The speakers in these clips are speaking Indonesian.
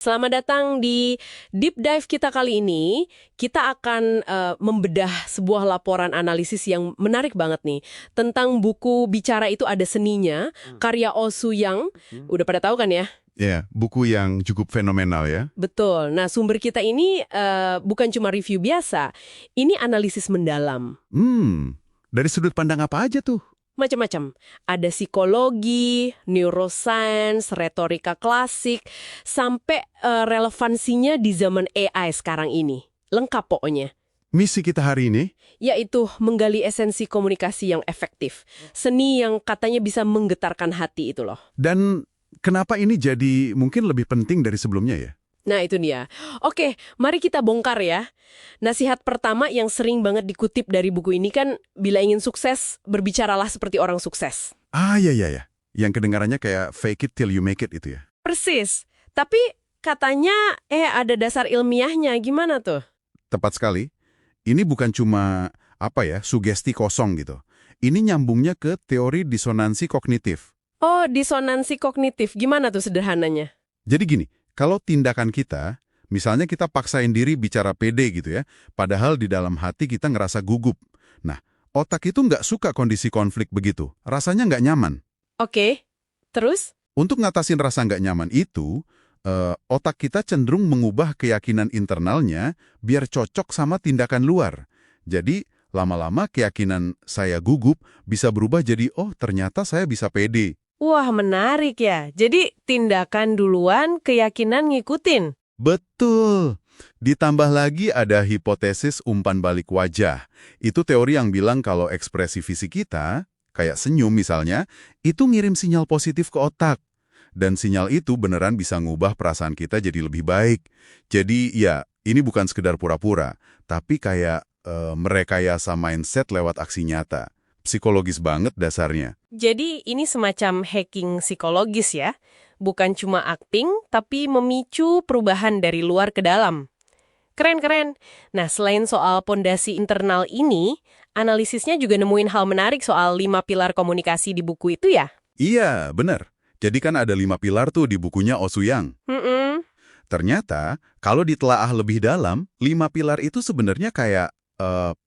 Selamat datang di Deep Dive kita kali ini. Kita akan membedah sebuah laporan analisis yang menarik banget nih. Tentang buku Bicara Itu Ada Seninya, karya Oh Soo-young. Udah pada tahu kan ya? Ya, buku yang cukup fenomenal ya. Betul. Nah, sumber kita ini bukan cuma review biasa. Ini analisis mendalam. Dari sudut pandang apa aja tuh? Macam-macam. Ada psikologi, neuroscience, retorika klasik, sampai relevansinya di zaman AI sekarang ini. Lengkap pokoknya. Misi kita hari ini? Yaitu menggali esensi komunikasi yang efektif. Seni yang katanya bisa menggetarkan hati itu loh. Dan kenapa ini jadi mungkin lebih penting dari sebelumnya ya? Nah, itu dia. Oke, mari kita bongkar ya. Nasihat pertama yang sering banget dikutip dari buku ini kan, bila ingin sukses, berbicaralah seperti orang sukses. Iya. Yang kedengarannya kayak fake it till you make it itu ya? Persis. Tapi katanya, ada dasar ilmiahnya. Gimana tuh? Tepat sekali. Ini bukan cuma, sugesti kosong gitu. Ini nyambungnya ke teori disonansi kognitif. Oh, disonansi kognitif. Gimana tuh sederhananya? Jadi gini, kalau tindakan kita, misalnya kita paksain diri bicara pede gitu ya, padahal di dalam hati kita ngerasa gugup. Nah, otak itu nggak suka kondisi konflik begitu, rasanya nggak nyaman. Oke, terus? Untuk ngatasin rasa nggak nyaman itu, otak kita cenderung mengubah keyakinan internalnya biar cocok sama tindakan luar. Jadi, lama-lama keyakinan saya gugup bisa berubah jadi, oh ternyata saya bisa pede. Wah, menarik ya. Jadi, tindakan duluan, keyakinan ngikutin. Betul. Ditambah lagi ada hipotesis umpan balik wajah. Itu teori yang bilang kalau ekspresi fisik kita, kayak senyum misalnya, itu ngirim sinyal positif ke otak. Dan sinyal itu beneran bisa ngubah perasaan kita jadi lebih baik. Jadi ya, ini bukan sekedar pura-pura, tapi kayak merekayasa mindset lewat aksi nyata. Psikologis banget dasarnya. Jadi ini semacam hacking psikologis ya? Bukan cuma acting, tapi memicu perubahan dari luar ke dalam. Keren-keren. Nah, selain soal pondasi internal ini, analisisnya juga nemuin hal menarik soal 5 pilar komunikasi di buku itu ya? Iya, bener. Jadi kan ada 5 pilar tuh di bukunya Oh Soo-young. Ternyata, kalau ditelaah lebih dalam, 5 pilar itu sebenarnya kayak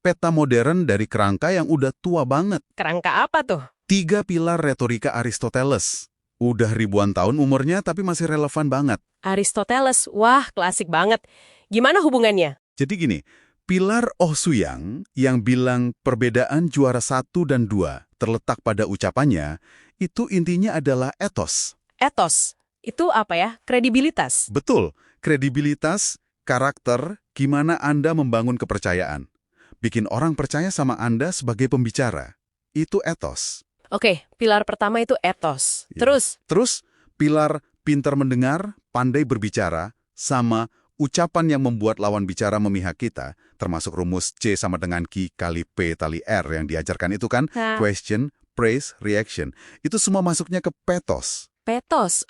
peta modern dari kerangka yang udah tua banget. Kerangka apa tuh? 3 pilar retorika Aristoteles. Udah ribuan tahun umurnya tapi masih relevan banget. Aristoteles, wah klasik banget. Gimana hubungannya? Jadi gini, pilar Oh Soo-young yang bilang perbedaan juara 1 dan 2 terletak pada ucapannya, itu intinya adalah etos. Etos, itu apa ya? Kredibilitas. Betul, kredibilitas, karakter, gimana Anda membangun kepercayaan. Bikin orang percaya sama Anda sebagai pembicara. Itu etos. Oke, pilar pertama itu etos. Ya. Terus? Terus, pilar pintar mendengar, pandai berbicara, sama ucapan yang membuat lawan bicara memihak kita, termasuk rumus C sama dengan Q kali P tali R yang diajarkan itu kan, question, praise, reaction. Itu semua masuknya ke petos. Petos,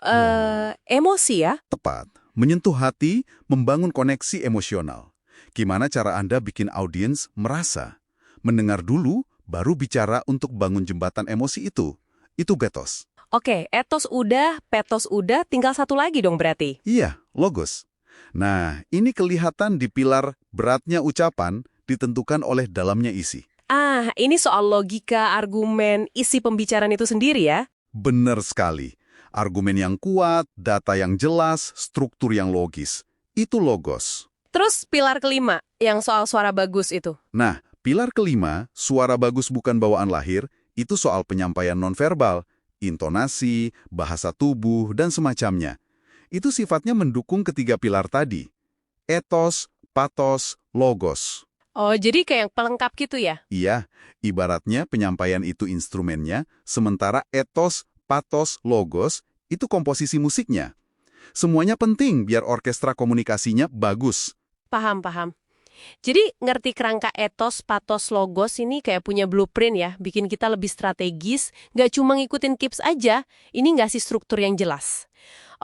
emosi ya? Tepat. Menyentuh hati, membangun koneksi emosional. Gimana cara Anda bikin audiens merasa? Mendengar dulu, baru bicara untuk bangun jembatan emosi itu. Itu petos. Oke, etos udah, petos udah, tinggal satu lagi dong berarti. Iya, logos. Nah, ini kelihatan di pilar beratnya ucapan ditentukan oleh dalamnya isi. Ah, ini soal logika, argumen, isi pembicaraan itu sendiri ya? Benar sekali. Argumen yang kuat, data yang jelas, struktur yang logis. Itu logos. Terus pilar kelima, yang soal suara bagus itu. Nah, pilar kelima, suara bagus bukan bawaan lahir, itu soal penyampaian nonverbal, intonasi, bahasa tubuh, dan semacamnya. Itu sifatnya mendukung ketiga pilar tadi. Etos, patos, logos. Oh, jadi kayak pelengkap gitu ya? Iya, ibaratnya penyampaian itu instrumennya, sementara etos, patos, logos, itu komposisi musiknya. Semuanya penting biar orkestra komunikasinya bagus. Paham. Jadi ngerti kerangka etos, patos, logos ini kayak punya blueprint ya, bikin kita lebih strategis, nggak cuma ngikutin tips aja, ini nggak sih struktur yang jelas.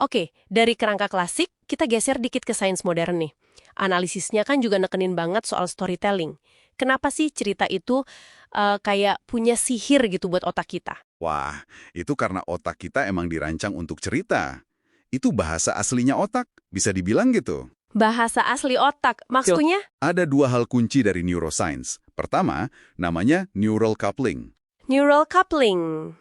Oke, dari kerangka klasik, kita geser dikit ke sains modern nih. Analisisnya kan juga nekenin banget soal storytelling. Kenapa sih cerita itu kayak punya sihir gitu buat otak kita? Wah, itu karena otak kita emang dirancang untuk cerita. Itu bahasa aslinya otak, bisa dibilang gitu. Bahasa asli otak, maksudnya? Ada dua hal kunci dari neuroscience. Pertama, namanya neural coupling. Neural coupling.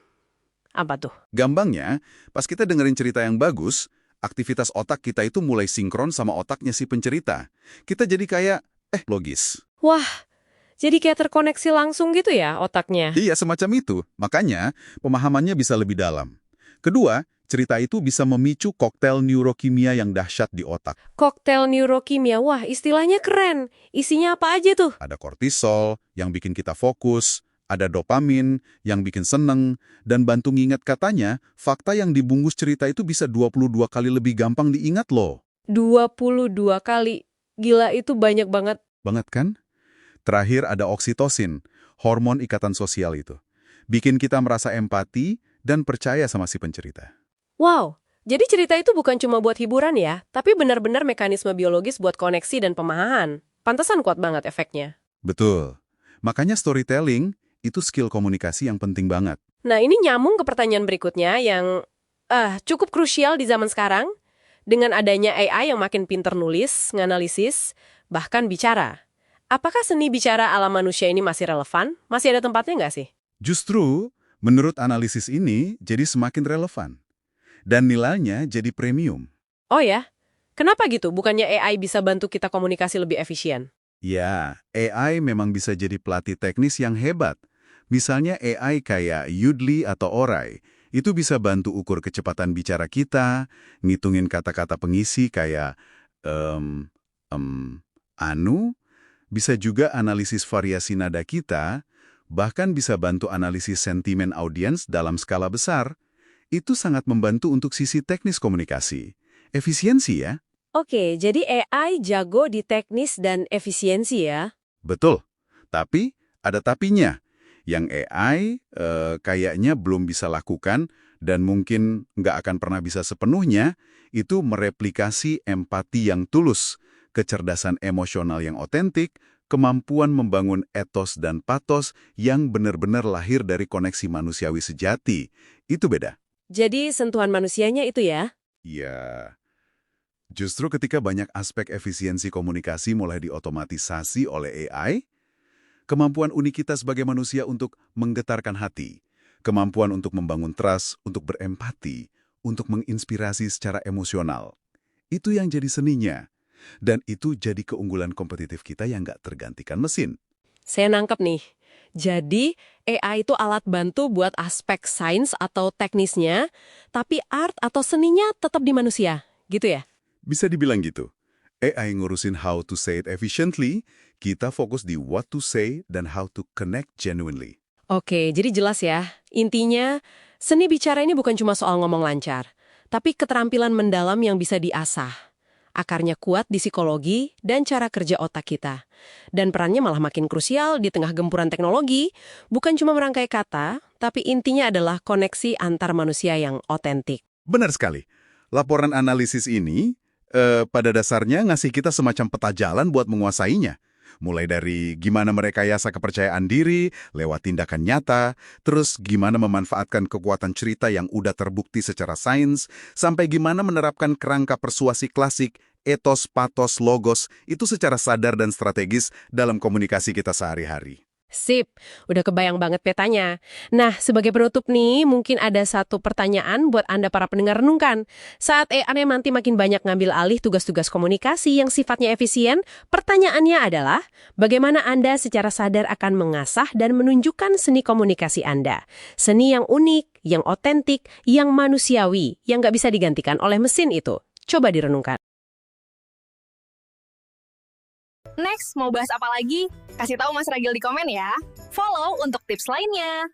Apa tuh? Gampangnya, pas kita dengerin cerita yang bagus, aktivitas otak kita itu mulai sinkron sama otaknya si pencerita. Kita jadi kayak, logis. Wah, jadi kayak terkoneksi langsung gitu ya otaknya? Iya, semacam itu. Makanya, pemahamannya bisa lebih dalam. Kedua, cerita itu bisa memicu koktail neurokimia yang dahsyat di otak. Koktail neurokimia, wah istilahnya keren. Isinya apa aja tuh? Ada kortisol yang bikin kita fokus, ada dopamin yang bikin seneng, dan bantu nginget katanya, fakta yang dibungkus cerita itu bisa 22 kali lebih gampang diingat loh. 22 kali. Gila, itu banyak banget. Banget kan? Terakhir ada oksitosin, hormon ikatan sosial itu. Bikin kita merasa empati dan percaya sama si pencerita. Wow, jadi cerita itu bukan cuma buat hiburan ya, tapi benar-benar mekanisme biologis buat koneksi dan pemahaman. Pantesan kuat banget efeknya. Betul. Makanya storytelling itu skill komunikasi yang penting banget. Nah, ini nyambung ke pertanyaan berikutnya yang cukup krusial di zaman sekarang. Dengan adanya AI yang makin pinter nulis, nganalisis, bahkan bicara. Apakah seni bicara ala manusia ini masih relevan? Masih ada tempatnya nggak sih? Justru, menurut analisis ini jadi semakin relevan. Dan nilainya jadi premium. Oh ya? Kenapa gitu? Bukannya AI bisa bantu kita komunikasi lebih efisien? Ya, AI memang bisa jadi pelatih teknis yang hebat. Misalnya AI kayak Udly atau Oray, itu bisa bantu ukur kecepatan bicara kita, ngitungin kata-kata pengisi kayak anu, bisa juga analisis variasi nada kita, bahkan bisa bantu analisis sentimen audiens dalam skala besar. Itu sangat membantu untuk sisi teknis komunikasi. Efisiensi ya? Oke, jadi AI jago di teknis dan efisiensi ya? Betul. Tapi, ada tapinya. Yang AI kayaknya belum bisa lakukan dan mungkin nggak akan pernah bisa sepenuhnya, itu mereplikasi empati yang tulus, kecerdasan emosional yang otentik, kemampuan membangun etos dan patos yang benar-benar lahir dari koneksi manusiawi sejati. Itu beda. Jadi sentuhan manusianya itu ya? Ya, justru ketika banyak aspek efisiensi komunikasi mulai diotomatisasi oleh AI, kemampuan unik kita sebagai manusia untuk menggetarkan hati, kemampuan untuk membangun trust, untuk berempati, untuk menginspirasi secara emosional, itu yang jadi seninya. Dan itu jadi keunggulan kompetitif kita yang nggak tergantikan mesin. Saya nangkep nih. Jadi, AI itu alat bantu buat aspek sains atau teknisnya, tapi art atau seninya tetap di manusia, gitu ya? Bisa dibilang gitu. AI ngurusin how to say it efficiently, kita fokus di what to say dan how to connect genuinely. Oke, jadi jelas ya. Intinya, seni bicara ini bukan cuma soal ngomong lancar, tapi keterampilan mendalam yang bisa diasah. Akarnya kuat di psikologi dan cara kerja otak kita. Dan perannya malah makin krusial di tengah gempuran teknologi, bukan cuma merangkai kata, tapi intinya adalah koneksi antar manusia yang otentik. Benar sekali. Laporan analisis ini pada dasarnya ngasih kita semacam peta jalan buat menguasainya. Mulai dari gimana merekayasa kepercayaan diri lewat tindakan nyata, terus gimana memanfaatkan kekuatan cerita yang udah terbukti secara sains, sampai gimana menerapkan kerangka persuasi klasik, etos, patos, logos, itu secara sadar dan strategis dalam komunikasi kita sehari-hari. Sip, udah kebayang banget petanya. Nah, sebagai penutup nih, mungkin ada satu pertanyaan buat Anda para pendengar renungkan. Saat AI nanti makin banyak ngambil alih tugas-tugas komunikasi yang sifatnya efisien, pertanyaannya adalah, bagaimana Anda secara sadar akan mengasah dan menunjukkan seni komunikasi Anda? Seni yang unik, yang otentik, yang manusiawi, yang nggak bisa digantikan oleh mesin itu. Coba direnungkan. Next, mau bahas apa lagi? Kasih tahu Mas Ragil di komen ya. Follow untuk tips lainnya.